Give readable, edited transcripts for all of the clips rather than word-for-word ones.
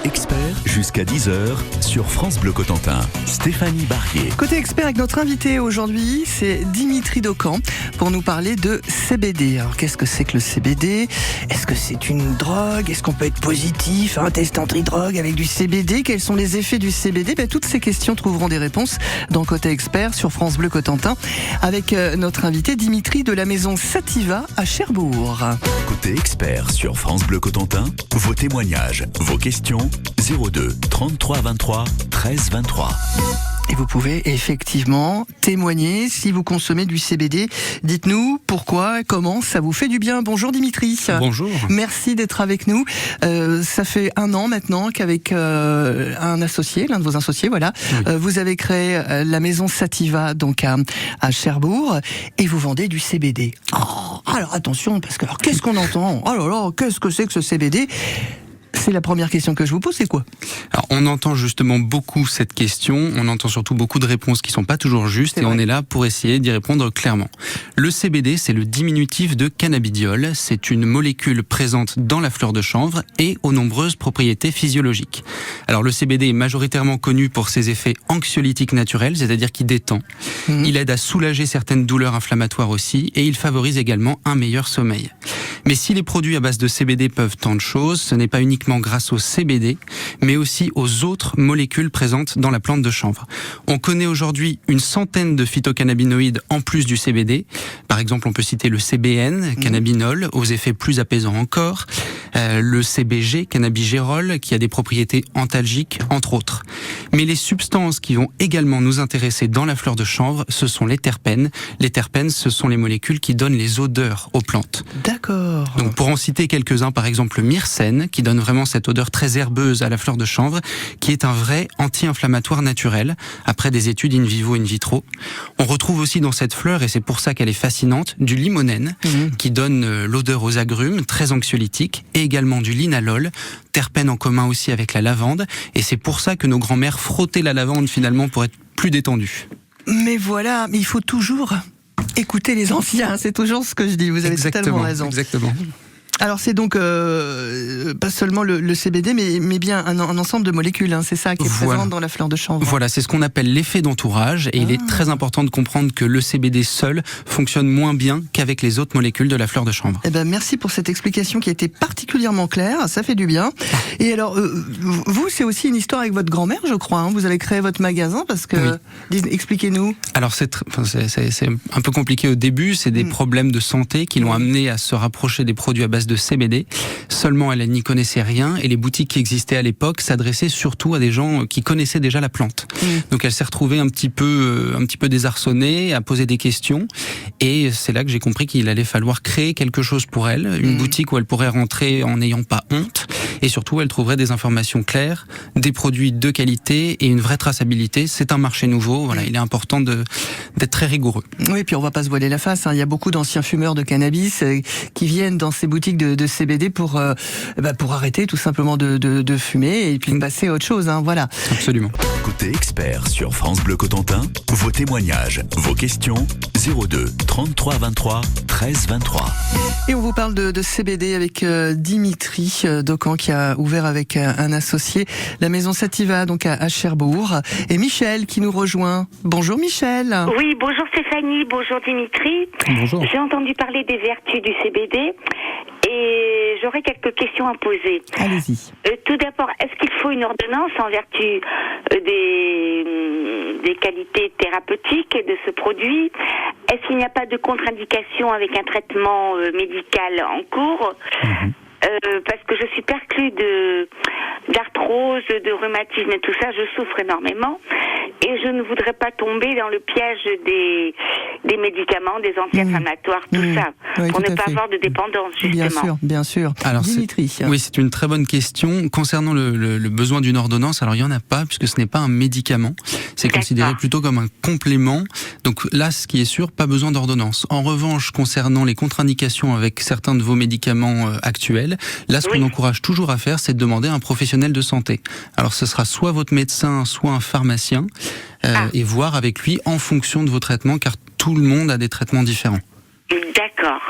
expert jusqu'à 10h sur France Bleu Cotentin. Stéphanie Barrier. Côté expert avec notre invité aujourd'hui, c'est Dimitri Docan pour nous parler de CBD. Alors qu'est-ce que c'est que le CBD ? Est-ce que c'est une drogue ? Est-ce qu'on peut être positif, un test anti-drogue avec du CBD ? Quels sont les effets du CBD ? Toutes ces questions trouveront des réponses dans Côté expert sur France Bleu Cotentin avec notre invité Dimitri de la maison Sativa à Cherbourg. Côté expert sur France Bleu Cotentin, vos témoignages, vos questions 02 33 23 13 23. Et vous pouvez effectivement témoigner si vous consommez du CBD. Dites-nous pourquoi, comment ça vous fait du bien. Bonjour Dimitri. Bonjour. Merci d'être avec nous. Ça fait 1 an maintenant qu'avec un associé, l'un de vos associés, voilà, oui. Vous avez créé la maison Sativa donc à Cherbourg et vous vendez du CBD. Oh, alors attention, parce que alors, qu'est-ce qu'on entend ? Oh là là, qu'est-ce que c'est que ce CBD ? C'est la première question que je vous pose, c'est quoi ? Alors, on entend justement beaucoup cette question, on entend surtout beaucoup de réponses qui sont pas toujours justes on est là pour essayer d'y répondre clairement. Le CBD, c'est le diminutif de cannabidiol, c'est une molécule présente dans la fleur de chanvre et aux nombreuses propriétés physiologiques. Alors le CBD est majoritairement connu pour ses effets anxiolytiques naturels, c'est-à-dire qu'il détend. Il aide à soulager certaines douleurs inflammatoires aussi et il favorise également un meilleur sommeil. Mais si les produits à base de CBD peuvent tant de choses, ce n'est pas uniquement grâce au CBD, mais aussi aux autres molécules présentes dans la plante de chanvre. On connaît aujourd'hui une centaine de phytocannabinoïdes en plus du CBD. Par exemple, on peut citer le CBN, cannabinol, aux effets plus apaisants encore, le CBG, cannabigérol, qui a des propriétés antalgiques, entre autres. Mais les substances qui vont également nous intéresser dans la fleur de chanvre, ce sont les terpènes. Les terpènes, ce sont les molécules qui donnent les odeurs aux plantes. D'accord. Donc pour en citer quelques-uns, par exemple le myrcène, qui donne vraiment cette odeur très herbeuse à la fleur de chanvre, qui est un vrai anti-inflammatoire naturel, après des études in vivo, in vitro. On retrouve aussi dans cette fleur, et c'est pour ça qu'elle est fascinante, du limonène, qui donne l'odeur aux agrumes, très anxiolytique, et également du linalol, terpène en commun aussi avec la lavande, et c'est pour ça que nos grands-mères frottaient la lavande finalement pour être plus détendues. Mais voilà, mais il faut toujours écouter les anciens, c'est toujours ce que je dis, vous avez totalement raison. Exactement. Alors c'est donc pas seulement le CBD, mais bien un ensemble de molécules, c'est ça qui est présent dans la fleur de chanvre. Voilà, c'est ce qu'on appelle l'effet d'entourage, et il est très important de comprendre que le CBD seul fonctionne moins bien qu'avec les autres molécules de la fleur de chanvre. Eh ben merci pour cette explication qui a été particulièrement claire, ça fait du bien. Et alors vous, c'est aussi une histoire avec votre grand-mère, je crois. Vous avez créé votre magasin parce que expliquez-nous. Alors c'est un peu compliqué au début, c'est des problèmes de santé qui l'ont amené à se rapprocher des produits à base de CBD. Seulement, elle n'y connaissait rien et les boutiques qui existaient à l'époque s'adressaient surtout à des gens qui connaissaient déjà la plante. Donc elle s'est retrouvée un petit peu désarçonnée, à poser des questions, et c'est là que j'ai compris qu'il allait falloir créer quelque chose pour elle, une boutique où elle pourrait rentrer en n'ayant pas honte, et surtout elle trouverait des informations claires, des produits de qualité et une vraie traçabilité. C'est un marché nouveau, voilà, il est important d'être très rigoureux. Oui, puis on va pas se voiler la face, il y a beaucoup d'anciens fumeurs de cannabis qui viennent dans ces boutiques de CBD pour arrêter tout simplement de fumer et puis de passer à autre chose, voilà. Absolument. Côté expert sur France Bleu Cotentin, vos témoignages, vos questions 02 33 23 13 23. Et on vous parle de CBD avec Dimitri Docan qui a ouvert avec un associé la maison Sativa donc à Cherbourg, et Michel qui nous rejoint. Bonjour Michel. Oui, bonjour Stéphanie, bonjour Dimitri. Bonjour. J'ai entendu parler des vertus du CBD et j'aurais quelques questions à poser. Allez-y. Tout d'abord, est-ce qu'il faut une ordonnance en vertu des qualités thérapeutiques de ce produit ? Est-ce qu'il n'y a pas de contre-indication avec un traitement médical en cours ? Parce que je suis perclue d'arthrose, de rhumatisme et tout ça, je souffre énormément et je ne voudrais pas tomber dans le piège des médicaments, des anti-inflammatoires, tout ça, pour ne pas avoir de dépendance, justement. Bien sûr. Alors, Dimitri. c'est une très bonne question. Concernant le besoin d'une ordonnance, alors il n'y en a pas, puisque ce n'est pas un médicament. C'est considéré plutôt comme un complément. Donc là, ce qui est sûr, pas besoin d'ordonnance. En revanche, concernant les contre-indications avec certains de vos médicaments actuels, là, ce qu'on encourage toujours à faire, c'est de demander à un professionnel de santé. Alors, ce sera soit votre médecin, soit un pharmacien, et voir avec lui en fonction de vos traitements, car tout le monde a des traitements différents. D'accord.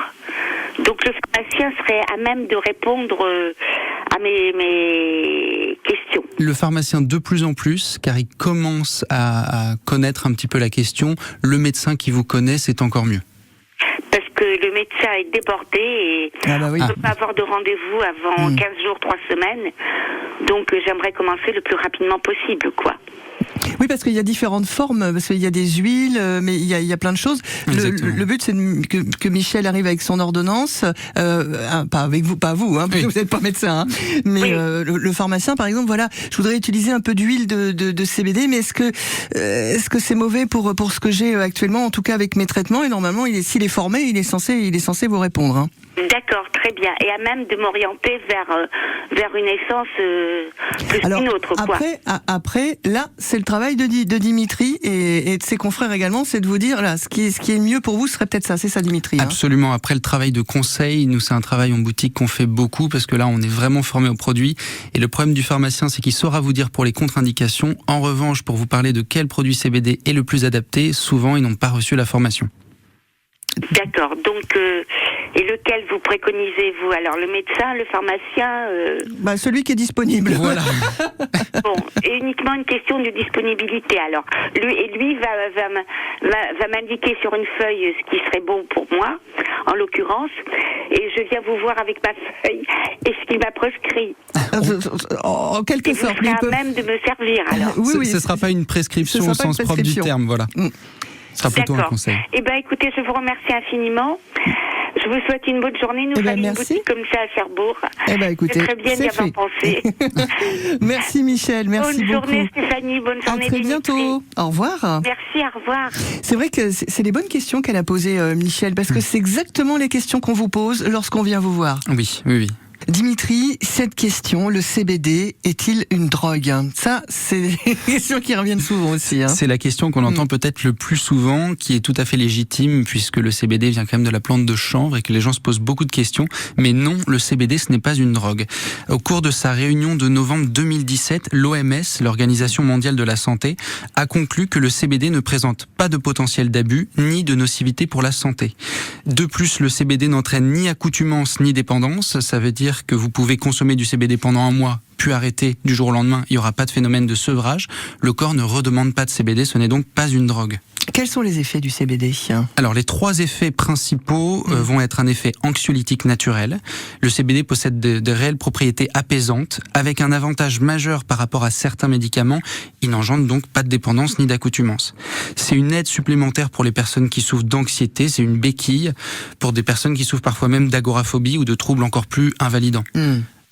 Donc, le pharmacien serait à même de répondre à mes questions Le pharmacien de plus en plus, car il commence à connaître un petit peu la question. Le médecin qui vous connaît, c'est encore mieux. Parce que le médecin est débordé et on ne peut pas avoir de rendez-vous avant 15 jours, 3 semaines. Donc j'aimerais commencer le plus rapidement possible, quoi. Oui, parce qu'il y a différentes formes, parce qu'il y a des huiles, mais il y a plein de choses. Le but, c'est que Michel arrive avec son ordonnance, pas avec vous, pas vous, parce que vous n'êtes pas médecin, mais le pharmacien, par exemple, voilà, je voudrais utiliser un peu d'huile de CBD, mais est-ce que c'est mauvais pour ce que j'ai actuellement, en tout cas avec mes traitements, et normalement, s'il est formé, il est censé vous répondre. D'accord, très bien. Et à même de m'orienter vers une essence plus qu'une autre, quoi. Après, là, c'est le travail de Dimitri et de ses confrères également, c'est de vous dire, là, ce qui est mieux pour vous serait peut-être ça, c'est ça, Dimitri. Absolument. Après le travail de conseil, nous, c'est un travail en boutique qu'on fait beaucoup, parce que là, on est vraiment formé au produit. Et le problème du pharmacien, c'est qu'il saura vous dire pour les contre-indications. En revanche, pour vous parler de quel produit CBD est le plus adapté, souvent, ils n'ont pas reçu la formation. D'accord. Donc, et lequel vous préconisez, vous? Alors, le médecin, le pharmacien celui qui est disponible. Voilà. Bon, et uniquement une question de disponibilité. Alors, lui va m'indiquer sur une feuille ce qui serait bon pour moi, en l'occurrence, et je viens vous voir avec ma feuille et ce qu'il m'a prescrit. En quelque sorte. Vous serez à même de me servir, alors. Oui, ce ne sera pas une prescription au sens propre du terme, voilà. Ce sera plutôt un conseil. Eh bien, écoutez, je vous remercie infiniment. Je vous souhaite une bonne journée. Nous sommes une boutique comme ça à Cherbourg. Écoutez, c'est très bien d'y avoir pensé. Merci Michel, merci beaucoup. Bonne journée Stéphanie, bonne journée. À très bientôt. Au revoir. Merci, au revoir. C'est vrai que c'est les bonnes questions qu'elle a posées, Michel, parce que c'est exactement les questions qu'on vous pose lorsqu'on vient vous voir. Oui. Dimitri, cette question, le CBD est-il une drogue? Ça, c'est des questions qui reviennent souvent aussi. C'est la question qu'on entend peut-être le plus souvent, qui est tout à fait légitime, puisque le CBD vient quand même de la plante de chanvre et que les gens se posent beaucoup de questions. Mais non, le CBD, ce n'est pas une drogue. Au cours de sa réunion de novembre 2017, l'OMS, l'Organisation mondiale de la santé, a conclu que le CBD ne présente pas de potentiel d'abus ni de nocivité pour la santé. De plus, le CBD n'entraîne ni accoutumance ni dépendance. Ça veut dire que vous pouvez consommer du CBD pendant un mois, puis arrêter du jour au lendemain. Il n'y aura pas de phénomène de sevrage. Le corps ne redemande pas de CBD, ce n'est donc pas une drogue. Quels sont les effets du CBD? Alors, les 3 effets principaux vont être un effet anxiolytique naturel. Le CBD possède de réelles propriétés apaisantes, avec un avantage majeur par rapport à certains médicaments. Il n'engendre donc pas de dépendance ni d'accoutumance. C'est une aide supplémentaire pour les personnes qui souffrent d'anxiété. C'est une béquille pour des personnes qui souffrent parfois même d'agoraphobie ou de troubles encore plus invalidants.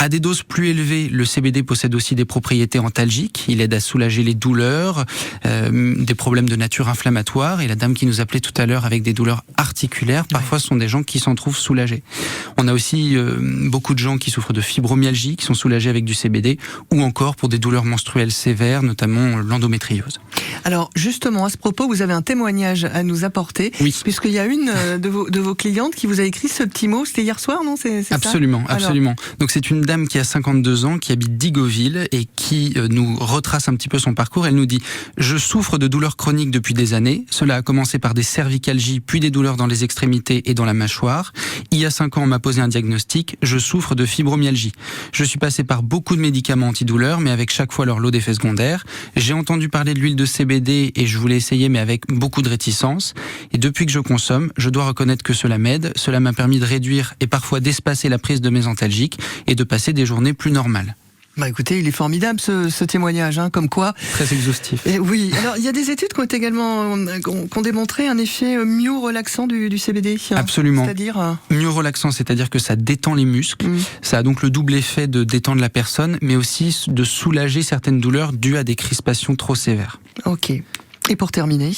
À des doses plus élevées, le CBD possède aussi des propriétés antalgiques. Il aide à soulager les douleurs, des problèmes de nature inflammatoire. Et la dame qui nous appelait tout à l'heure avec des douleurs articulaires, parfois ce sont des gens qui s'en trouvent soulagés. On a aussi beaucoup de gens qui souffrent de fibromyalgie, qui sont soulagés avec du CBD, ou encore pour des douleurs menstruelles sévères, notamment l'endométriose. Alors justement, à ce propos, vous avez un témoignage à nous apporter, puisqu'il y a une de vos clientes qui vous a écrit ce petit mot. C'était hier soir, non? C'est absolument, ça absolument. Donc c'est une dame qui a 52 ans, qui habite Digoville et qui nous retrace un petit peu son parcours. Elle nous dit « Je souffre de douleurs chroniques depuis des années. Cela a commencé par des cervicalgies, puis des douleurs dans les extrémités et dans la mâchoire. Il y a 5 ans, on m'a posé un diagnostic. Je souffre de fibromyalgie. Je suis passé par beaucoup de médicaments antidouleurs, mais avec chaque fois leur lot d'effets secondaires. J'ai entendu parler de l'huile de CBD et je voulais essayer, mais avec beaucoup de réticence. Et depuis que je consomme, je dois reconnaître que cela m'aide. Cela m'a permis de réduire et parfois d'espacer la prise de mes antalgiques et de passer des journées plus normales. » Écoutez, il est formidable ce témoignage, comme quoi. Très exhaustif. Et oui. Alors, il y a des études qui ont démontré un effet mieux relaxant du CBD. Absolument. C'est-à-dire mieux relaxant, c'est-à-dire que ça détend les muscles. Ça a donc le double effet de détendre la personne, mais aussi de soulager certaines douleurs dues à des crispations trop sévères. Ok. Et pour terminer,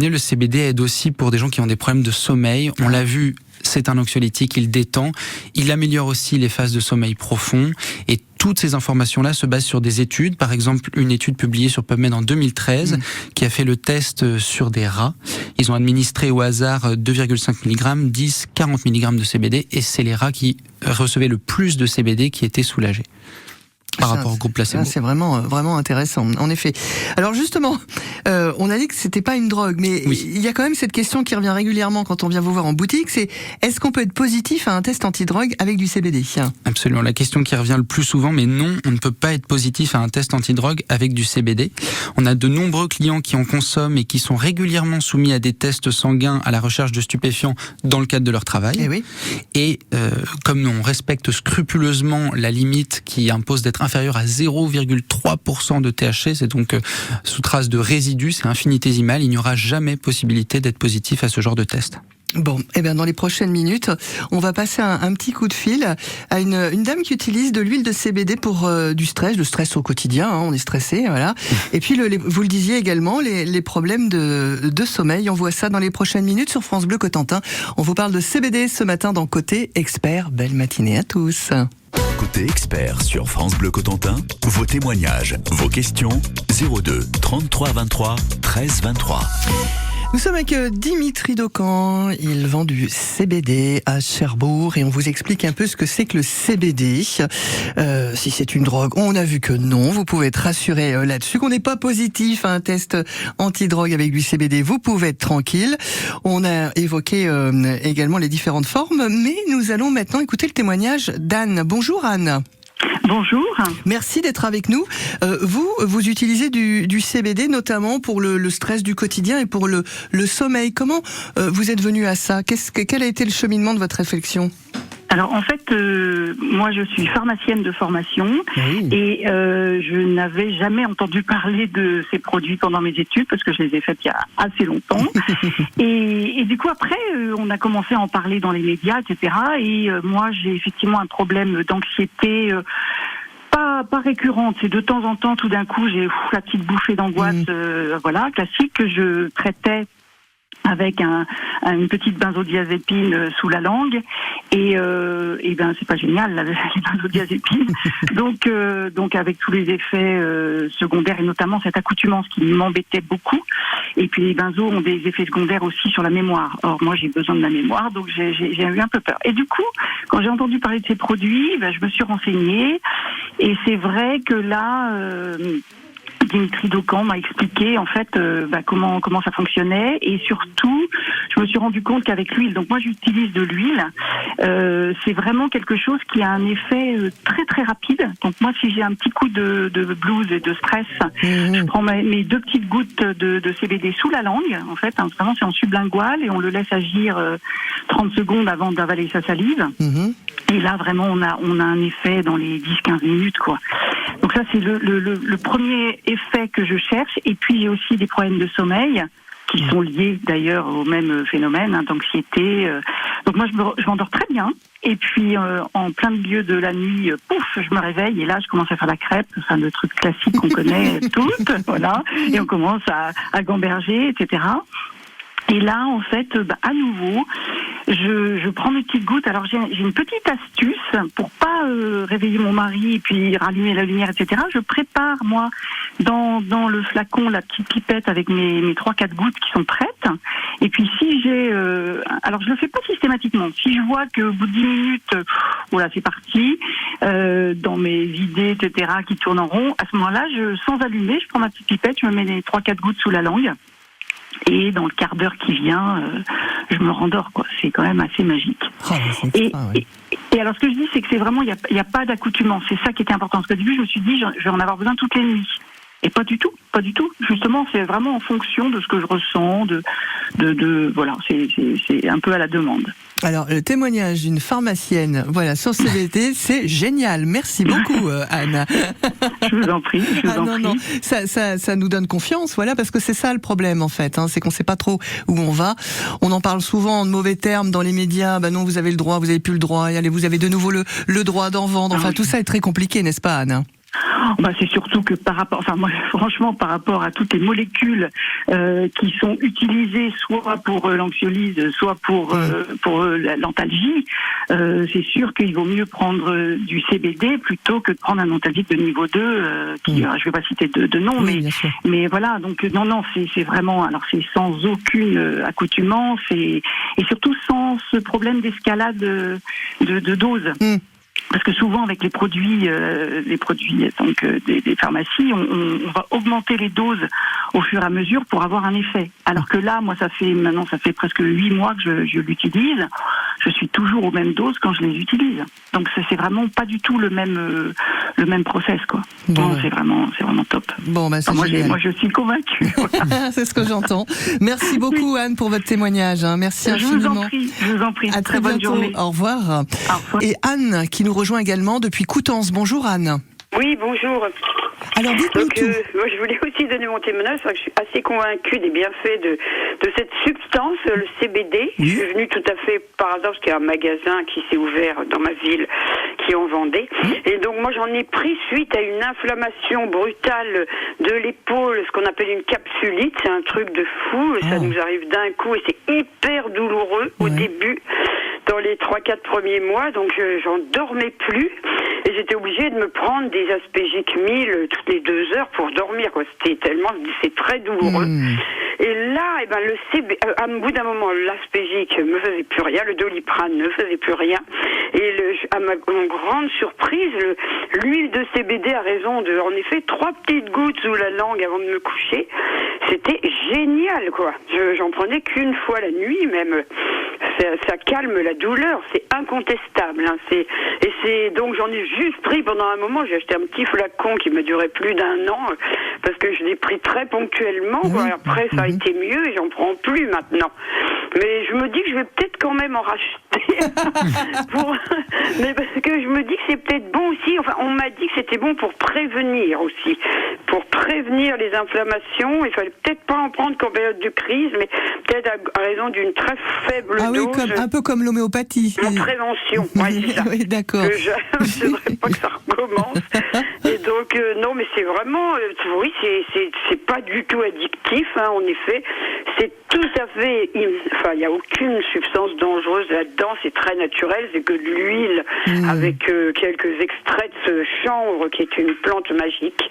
le CBD aide aussi pour des gens qui ont des problèmes de sommeil. On l'a vu. C'est un anxiolytique, il détend, il améliore aussi les phases de sommeil profond et toutes ces informations-là se basent sur des études. Par exemple, une étude publiée sur PubMed en 2013 qui a fait le test sur des rats. Ils ont administré au hasard 2,5 mg, 10, 40 mg de CBD et c'est les rats qui recevaient le plus de CBD qui étaient soulagés. par rapport au groupe placebo. C'est vraiment intéressant, en effet. Alors justement, on a dit que c'était pas une drogue, mais il y a quand même cette question qui revient régulièrement quand on vient vous voir en boutique, c'est est-ce qu'on peut être positif à un test antidrogue avec du CBD ? Absolument, la question qui revient le plus souvent, mais non, on ne peut pas être positif à un test antidrogue avec du CBD. On a de nombreux clients qui en consomment et qui sont régulièrement soumis à des tests sanguins à la recherche de stupéfiants dans le cadre de leur travail. Et comme on respecte scrupuleusement la limite qui impose d'être inférieur à 0,3% de THC, c'est donc sous trace de résidus, c'est infinitésimal, il n'y aura jamais possibilité d'être positif à ce genre de test. Bon, dans les prochaines minutes, on va passer un petit coup de fil à une dame qui utilise de l'huile de CBD pour du stress, le stress au quotidien, on est stressé, voilà. Et puis, vous le disiez également, les problèmes de sommeil. On voit ça dans les prochaines minutes sur France Bleu Cotentin. On vous parle de CBD ce matin dans Côté Expert. Belle matinée à tous. Côté Expert sur France Bleu Cotentin, vos témoignages, vos questions, 02 33 23 13 23. Nous sommes avec Dimitri Docan, il vend du CBD à Cherbourg et on vous explique un peu ce que c'est que le CBD. Si c'est une drogue, on a vu que non, vous pouvez être rassuré là-dessus, qu'on n'est pas positif à un test antidrogue avec du CBD, vous pouvez être tranquille. On a évoqué également les différentes formes, mais nous allons maintenant écouter le témoignage d'Anne. Bonjour Anne. Bonjour. Merci d'être avec nous. Vous utilisez du CBD notamment pour le stress du quotidien et pour le sommeil. Comment vous êtes venu à ça ? Quel a été le cheminement de votre réflexion ? Alors en fait, moi je suis pharmacienne de formation et je n'avais jamais entendu parler de ces produits pendant mes études parce que je les ai faites il y a assez longtemps. et du coup après, on a commencé à en parler dans les médias, etc. Et moi j'ai effectivement un problème d'anxiété. Pas récurrente, c'est de temps en temps, tout d'un coup, j'ai la petite bouffée d'angoisse, classique, que je traitais avec une petite benzodiazépine sous la langue et c'est pas génial les benzodiazépines donc avec tous les effets secondaires et notamment cette accoutumance qui m'embêtait beaucoup et puis les benzos ont des effets secondaires aussi sur la mémoire. Or moi j'ai besoin de la mémoire donc j'ai eu un peu peur et du coup quand j'ai entendu parler de ces produits je me suis renseignée et c'est vrai que là Dimitri Docan m'a expliqué en fait comment ça fonctionnait et surtout je me suis rendu compte qu'avec l'huile, donc moi j'utilise de l'huile, c'est vraiment quelque chose qui a un effet très très rapide. Donc moi si j'ai un petit coup de blues et de stress, je prends mes 2 petites gouttes de CBD sous la langue en fait, vraiment c'est en sublingual et on le laisse agir 30 secondes avant d'avaler sa salive. Et là vraiment on a un effet dans les 10-15 minutes quoi. Donc ça c'est le premier effet que je cherche et puis j'ai aussi des problèmes de sommeil qui sont liés d'ailleurs au même phénomène d'anxiété. Donc moi je m'endors très bien et puis en plein milieu de la nuit, pouf, je me réveille et là je commence à faire la crêpe, enfin le truc classique qu'on connaît toutes, voilà, et on commence à gamberger, etc. Et là, en fait, à nouveau, je prends mes petites gouttes. Alors, j'ai une petite astuce pour pas réveiller mon mari et puis rallumer la lumière, etc. Je prépare, moi, dans le flacon, la petite pipette avec mes 3-4 gouttes qui sont prêtes. Et puis, si j'ai... alors, je le fais pas systématiquement. Si je vois qu'au bout de 10 minutes, voilà, c'est parti, dans mes idées, etc., qui tournent en rond, à ce moment-là, sans allumer, je prends ma petite pipette, je me mets les 3-4 gouttes sous la langue. Et dans le quart d'heure qui vient, je me rendors, quoi. C'est quand même assez magique. Et alors, ce que je dis, c'est que c'est vraiment, il y a pas d'accoutumance. C'est ça qui était important. Parce qu'au début, je me suis dit, je vais en avoir besoin toutes les nuits. Et pas du tout. Justement, c'est vraiment en fonction de ce que je ressens, voilà, c'est un peu à la demande. Alors, le témoignage d'une pharmacienne, voilà, sur CBD, c'est génial. Merci beaucoup, Anne. Je vous en prie, Non, ça nous donne confiance, voilà, parce que c'est ça le problème, en fait, c'est qu'on sait pas trop où on va. On en parle souvent en de mauvais termes dans les médias. Non, vous avez le droit, vous avez plus le droit, et allez, vous avez de nouveau le droit d'en vendre. Enfin, tout ça est très compliqué, n'est-ce pas, Anne? C'est surtout que par rapport à toutes les molécules qui sont utilisées soit pour l'anxiolyse, soit pour l'antalgie, c'est sûr qu'il vaut mieux prendre du CBD plutôt que de prendre un antalgique de niveau 2 je vais pas citer de nom, mais voilà, donc non, c'est vraiment, alors c'est sans aucune accoutumance et surtout sans ce problème d'escalade de dose. parce que souvent avec les produits donc des pharmacies, on va augmenter les doses au fur et à mesure pour avoir un effet. Alors que là, moi, ça fait presque 8 mois que je l'utilise. Je suis toujours aux mêmes doses quand je les utilise. Donc c'est vraiment pas du tout le même process, quoi. Bon, non, c'est vraiment top. Bon, bah, c'est génial. Moi, je suis convaincue. Voilà. C'est ce que j'entends. Merci beaucoup, Anne, pour votre témoignage. Merci infiniment. Je vous en prie. À très bonne bientôt. journée. Au revoir. Au revoir. Et Anne, qui nous rejoint également depuis Coutances. Bonjour, Anne. Oui, bonjour. Alors, dites-nous tout. Moi, je voulais aussi donner mon témoignage, parce que je suis assez convaincue des bienfaits de cette substance, le CBD. Oui. Je suis venue tout à fait par hasard, parce qu'il y a un magasin qui s'est ouvert dans ma ville, qui en vendait. Et donc, moi, j'en ai pris suite à une inflammation brutale de l'épaule, ce qu'on appelle une capsulite. C'est un truc de fou. Ça nous arrive d'un coup, et c'est hyper douloureux au début, dans les 3-4 premiers mois. Donc, j'en dormais plus. Et j'étais obligée de me prendre des Aspégique 1000 toutes les 2 heures pour dormir, quoi. C'est très douloureux. Et là, à bout d'un moment, l'Aspégique me faisait plus rien, le Doliprane ne faisait plus rien. Et à ma grande surprise, l'huile de CBD a raison de, en effet, 3 petites gouttes sous la langue avant de me coucher. C'était génial, quoi. J'en prenais qu'une fois la nuit, même. Ça calme la douleur, c'est incontestable. Hein. Donc j'en ai juste pris pendant un moment. J'ai acheté un petit flacon qui m'a duré plus d'1 an parce que je l'ai pris très ponctuellement. Quoi. Après, ça a été mieux et j'en prends plus maintenant. Mais je me dis que je vais peut-être quand même en racheter. Mais parce que je me dis que c'est peut-être bon aussi. Enfin, on m'a dit que c'était bon pour prévenir aussi, pour prévenir les inflammations. Il fallait peut-être pas en prendre qu'en période de crise, mais peut-être à raison d'une très faible dose. Un peu comme l'homéopathie. En prévention, c'est ça. Oui, d'accord. Je ne voudrais pas que ça recommence. Et donc, non, mais c'est vraiment, oui, c'est pas du tout addictif, hein, en effet. C'est tout à fait, il n'y a aucune substance dangereuse là-dedans, c'est très naturel, c'est que de l'huile avec quelques extraits de chanvre, qui est une plante magique.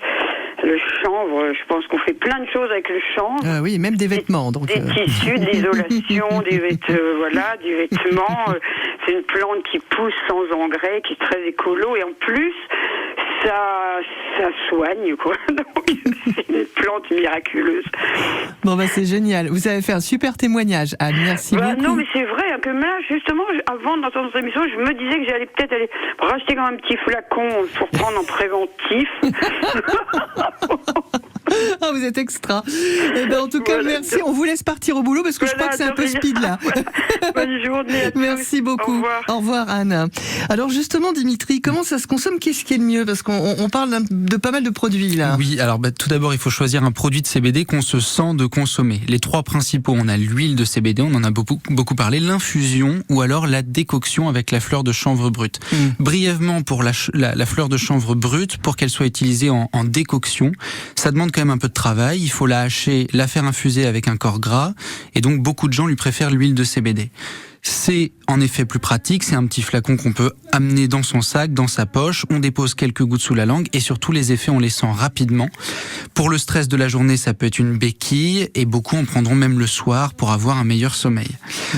Le chanvre, je pense qu'on fait plein de choses avec le chanvre. Oui, même des vêtements. Donc, des tissus, de l'isolation, des vêtements. C'est une plante qui pousse sans engrais, qui est très écolo, et en plus, ça soigne, quoi. Donc, c'est une plante miraculeuse. Bon, c'est génial. Vous avez fait un super témoignage, Anne. Merci beaucoup. Non, mais c'est vrai, hein, que là, justement, avant d'entendre cette émission, je me disais que j'allais peut-être aller racheter quand même un petit flacon pour prendre en préventif. Ah, vous êtes extra. En tout cas, merci. On vous laisse partir au boulot parce que je crois que c'est un peu speed là. Bonne journée à tous. Merci beaucoup. Au revoir, Anne. Alors justement, Dimitri, comment ça se consomme? Qu'est-ce qui est le mieux? Parce qu'on parle de pas mal de produits là. Oui, alors tout d'abord, il faut choisir un produit de CBD qu'on se sent de consommer. Les 3 principaux, on a l'huile de CBD, on en a beaucoup parlé, l'infusion ou alors la décoction avec la fleur de chanvre brute. Brièvement, pour la fleur de chanvre brute, pour qu'elle soit utilisée en décoction, ça demande quand même un peu de travail. Il faut la hacher, la faire infuser avec un corps gras, et donc beaucoup de gens lui préfèrent l'huile de CBD. C'est en effet plus pratique, c'est un petit flacon qu'on peut amener dans son sac, dans sa poche, on dépose quelques gouttes sous la langue et surtout les effets on les sent rapidement. Pour le stress de la journée, ça peut être une béquille et beaucoup en prendront même le soir pour avoir un meilleur sommeil.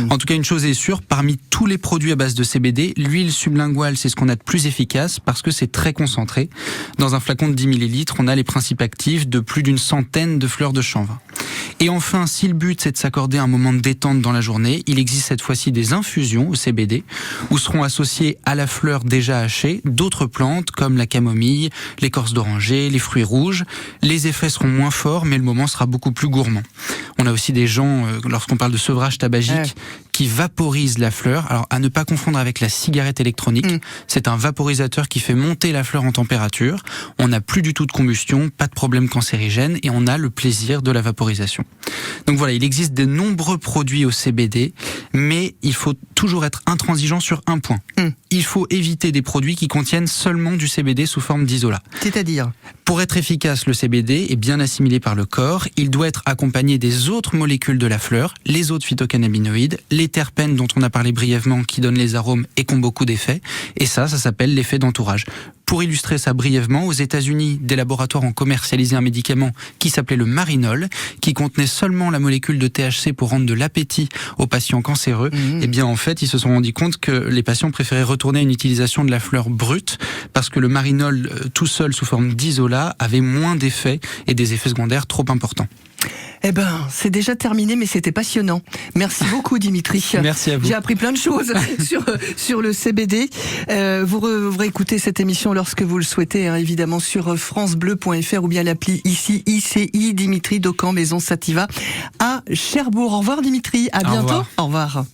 En tout cas, une chose est sûre, parmi tous les produits à base de CBD, l'huile sublinguale c'est ce qu'on a de plus efficace parce que c'est très concentré. Dans un flacon de 10 ml, on a les principes actifs de plus d'une centaine de fleurs de chanvre. Et enfin, si le but c'est de s'accorder un moment de détente dans la journée, il existe cette fois-ci des infusions au CBD où seront associées à la fleur déjà hachée d'autres plantes comme la camomille, l'écorce d'oranger, les fruits rouges. Les effets seront moins forts mais le moment sera beaucoup plus gourmand. On a aussi des gens, lorsqu'on parle de sevrage tabagique, qui vaporisent la fleur. Alors à ne pas confondre avec la cigarette électronique, c'est un vaporisateur qui fait monter la fleur en température. On n'a plus du tout de combustion, pas de problème cancérigène et on a le plaisir de la vaporisation. Donc voilà, il existe de nombreux produits au CBD, mais il faut toujours être intransigeant sur un point. Il faut éviter des produits qui contiennent seulement du CBD sous forme d'isolat. C'est-à-dire ? Pour être efficace, le CBD est bien assimilé par le corps. Il doit être accompagné des autres molécules de la fleur, les autres phytocannabinoïdes, les terpènes dont on a parlé brièvement qui donnent les arômes et qui ont beaucoup d'effets. Et ça s'appelle l'effet d'entourage. Pour illustrer ça brièvement, aux États-Unis, des laboratoires ont commercialisé un médicament qui s'appelait le Marinol, qui contenait seulement la molécule de THC pour rendre de l'appétit aux patients cancéreux. Et bien en fait, ils se sont rendus compte que les patients préféraient retourner à une utilisation de la fleur brute parce que le Marinol tout seul sous forme d'isolat avait moins d'effets et des effets secondaires trop importants. Eh ben, c'est déjà terminé, mais c'était passionnant. Merci beaucoup, Dimitri. Merci à vous. J'ai appris plein de choses sur le CBD. Vous réécoutez cette émission lorsque vous le souhaitez, hein, évidemment, sur francebleu.fr ou bien l'appli ici, ICI, Dimitri Docamp, Maison Sativa, à Cherbourg. Au revoir, Dimitri. À bientôt. Au revoir. Au revoir.